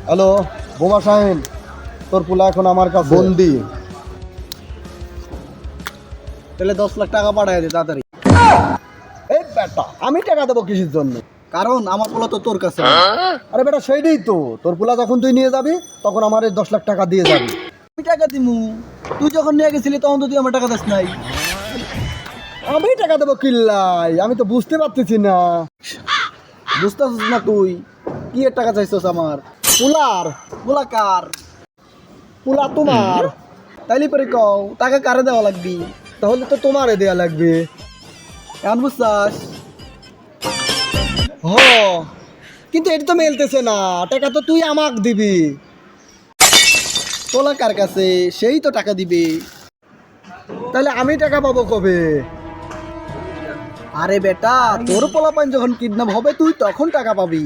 Hello বোমা শাহিন, তোর পোলা এখন আমার কাছে বন্দি। তাহলে 10 লাখ টাকা পাঠায় দে তাড়াতাড়ি। এই বেটা, আমি টাকা দেবো কিসের জন্য? কারণ আমার পোলা তো তোর কাছে। আরে বেটা সেইটাই তো, তোর পোলা যখন তুই নিয়ে যাবি তখন আমার এই 10 লাখ টাকা দিয়ে যাবি। আমি টাকা দিমু, তুই যখন নিয়ে গেছিলি তখন তো তুই আমার টাকা দিস নাই। আমি টাকা দেবো কিল্লাই? আমি তো বুঝতে পারতেছি না। বুঝতেছিস না তুই? কি এর টাকা চাইছস আমার? পোলার পোলা কার? পোলা তোমার, তাইলে পরে কও টাকা কারে দেওয়া লাগবি? তাহলে তো তোমারে দেয়া লাগবে। এখন বুঝছাস? হ, কিন্তু এটা তো মেলতেছে না, টাকা তো তুই আমাকে দিবি। পোলা কার কাছে? সেই তো টাকা দিবে। তাহলে আমি টাকা পাবো কবে? আরে বেটা, তোর পোলাপান যখন কিডন্যাপ হবে তুই তখন টাকা পাবি।